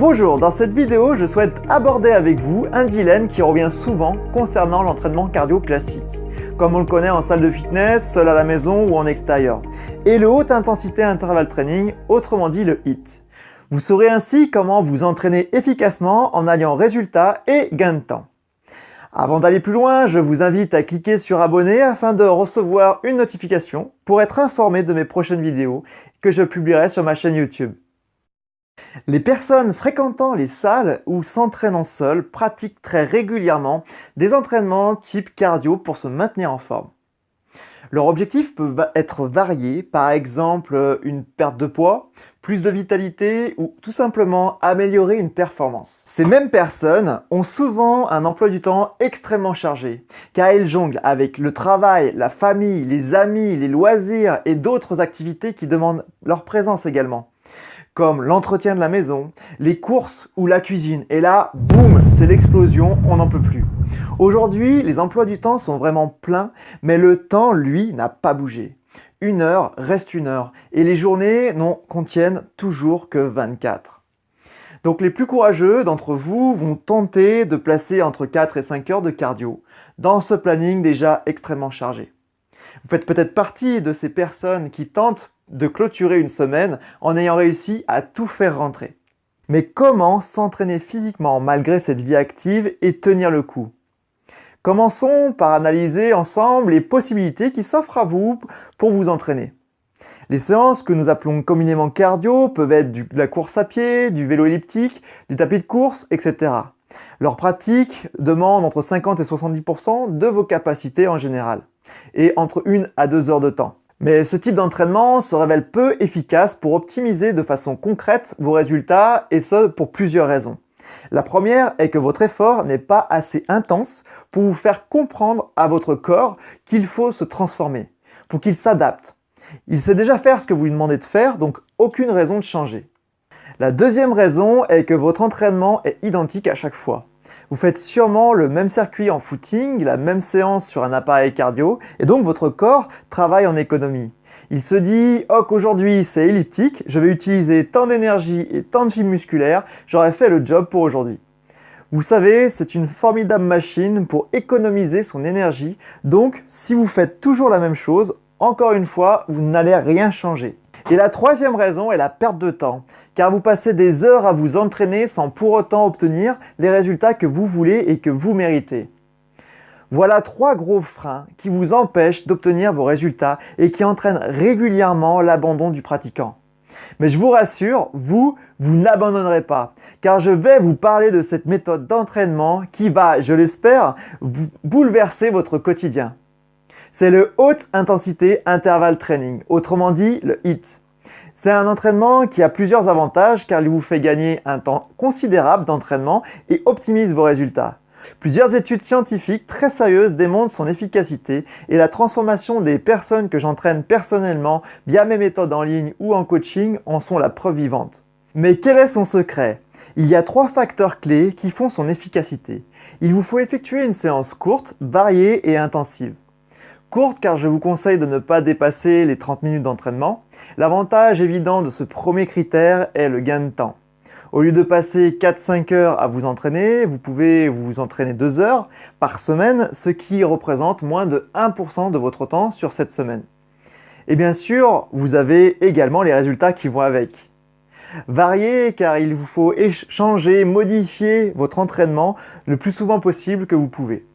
Bonjour, dans cette vidéo, je souhaite aborder avec vous un dilemme qui revient souvent concernant l'entraînement cardio classique, comme on le connaît en salle de fitness, seul à la maison ou en extérieur, et le haute intensité interval training, autrement dit le HIIT. Vous saurez ainsi comment vous entraîner efficacement en alliant résultats et gain de temps. Avant d'aller plus loin, je vous invite à cliquer sur abonner afin de recevoir une notification pour être informé de mes prochaines vidéos que je publierai sur ma chaîne YouTube. Les personnes fréquentant les salles ou s'entraînant seules pratiquent très régulièrement des entraînements type cardio pour se maintenir en forme. Leur objectif peut être varié, par exemple une perte de poids, plus de vitalité ou tout simplement améliorer une performance. Ces mêmes personnes ont souvent un emploi du temps extrêmement chargé, car elles jonglent avec le travail, la famille, les amis, les loisirs et d'autres activités qui demandent leur présence également, comme l'entretien de la maison, les courses ou la cuisine. Et là, boum, c'est l'explosion, on n'en peut plus. Aujourd'hui, les emplois du temps sont vraiment pleins, mais le temps, lui, n'a pas bougé. 1 heure reste 1 heure, et les journées n'en contiennent toujours que 24. Donc les plus courageux d'entre vous vont tenter de placer entre 4 et 5 heures de cardio dans ce planning déjà extrêmement chargé. Vous faites peut-être partie de ces personnes qui tentent de clôturer une semaine en ayant réussi à tout faire rentrer. Mais comment s'entraîner physiquement malgré cette vie active et tenir le coup? Commençons par analyser ensemble les possibilités qui s'offrent à vous pour vous entraîner. Les séances que nous appelons communément cardio peuvent être de la course à pied, du vélo elliptique, du tapis de course, etc. Leur pratique demande entre 50 et 70% de vos capacités en général, et entre 1 à 2 heures de temps. Mais ce type d'entraînement se révèle peu efficace pour optimiser de façon concrète vos résultats, et ce pour plusieurs raisons. La première est que votre effort n'est pas assez intense pour vous faire comprendre à votre corps qu'il faut se transformer, pour qu'il s'adapte. Il sait déjà faire ce que vous lui demandez de faire, donc aucune raison de changer. La deuxième raison est que votre entraînement est identique à chaque fois. Vous faites sûrement le même circuit en footing, la même séance sur un appareil cardio, et donc votre corps travaille en économie. Il se dit « Ok, aujourd'hui c'est elliptique, je vais utiliser tant d'énergie et tant de fibres musculaires, j'aurai fait le job pour aujourd'hui. » Vous savez, c'est une formidable machine pour économiser son énergie, donc si vous faites toujours la même chose, encore une fois, vous n'allez rien changer. Et la troisième raison est la perte de temps, car vous passez des heures à vous entraîner sans pour autant obtenir les résultats que vous voulez et que vous méritez. Voilà 3 gros freins qui vous empêchent d'obtenir vos résultats et qui entraînent régulièrement l'abandon du pratiquant. Mais je vous rassure, vous n'abandonnerez pas, car je vais vous parler de cette méthode d'entraînement qui va, je l'espère, bouleverser votre quotidien. C'est le haute intensité interval training, autrement dit le HIIT. C'est un entraînement qui a plusieurs avantages car il vous fait gagner un temps considérable d'entraînement et optimise vos résultats. Plusieurs études scientifiques très sérieuses démontrent son efficacité et la transformation des personnes que j'entraîne personnellement via mes méthodes en ligne ou en coaching en sont la preuve vivante. Mais quel est son secret? Il y a 3 facteurs clés qui font son efficacité. Il vous faut effectuer une séance courte, variée et intensive. Courte car je vous conseille de ne pas dépasser les 30 minutes d'entraînement. L'avantage évident de ce premier critère est le gain de temps. Au lieu de passer 4-5 heures à vous entraîner, vous pouvez vous entraîner 2 heures par semaine, ce qui représente moins de 1% de votre temps sur cette semaine. Et bien sûr, vous avez également les résultats qui vont avec. Variez car il vous faut changer, modifier votre entraînement le plus souvent possible que vous pouvez.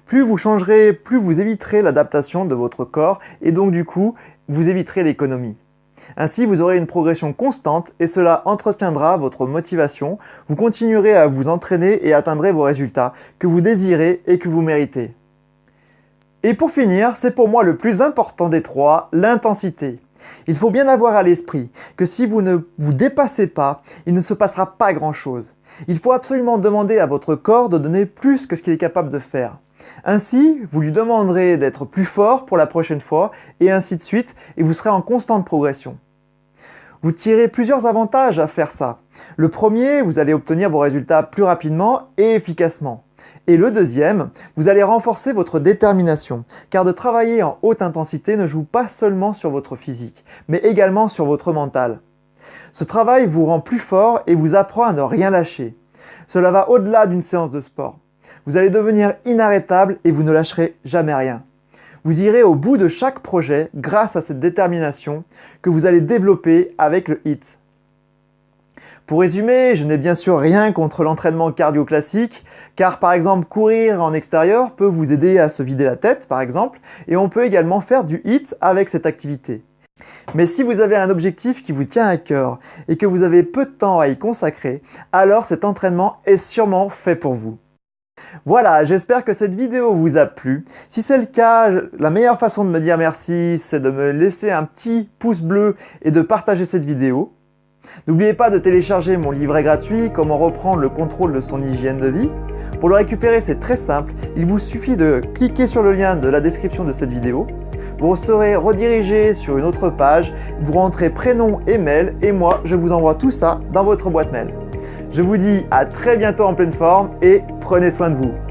Plus vous changerez, plus vous éviterez l'adaptation de votre corps et donc du coup, vous éviterez l'économie. Ainsi, vous aurez une progression constante et cela entretiendra votre motivation. Vous continuerez à vous entraîner et atteindrez vos résultats que vous désirez et que vous méritez. Et pour finir, c'est pour moi le plus important des 3, l'intensité. Il faut bien avoir à l'esprit que si vous ne vous dépassez pas, il ne se passera pas grand-chose. Il faut absolument demander à votre corps de donner plus que ce qu'il est capable de faire. Ainsi, vous lui demanderez d'être plus fort pour la prochaine fois et ainsi de suite et vous serez en constante progression. Vous tirez plusieurs avantages à faire ça. Le premier, vous allez obtenir vos résultats plus rapidement et efficacement. Et le deuxième, vous allez renforcer votre détermination, car de travailler en haute intensité ne joue pas seulement sur votre physique, mais également sur votre mental. Ce travail vous rend plus fort et vous apprend à ne rien lâcher. Cela va au-delà d'une séance de sport. Vous allez devenir inarrêtable et vous ne lâcherez jamais rien. Vous irez au bout de chaque projet grâce à cette détermination que vous allez développer avec le HIIT. Pour résumer, je n'ai bien sûr rien contre l'entraînement cardio classique, car par exemple courir en extérieur peut vous aider à se vider la tête par exemple, et on peut également faire du HIIT avec cette activité. Mais si vous avez un objectif qui vous tient à cœur et que vous avez peu de temps à y consacrer, alors cet entraînement est sûrement fait pour vous. Voilà, j'espère que cette vidéo vous a plu. Si c'est le cas, la meilleure façon de me dire merci, c'est de me laisser un petit pouce bleu et de partager cette vidéo. N'oubliez pas de télécharger mon livret gratuit « Comment reprendre le contrôle de son hygiène de vie ». Pour le récupérer, c'est très simple. Il vous suffit de cliquer sur le lien de la description de cette vidéo. Vous serez redirigé sur une autre page, vous rentrez prénom et mail et moi, je vous envoie tout ça dans votre boîte mail. Je vous dis à très bientôt en pleine forme et prenez soin de vous.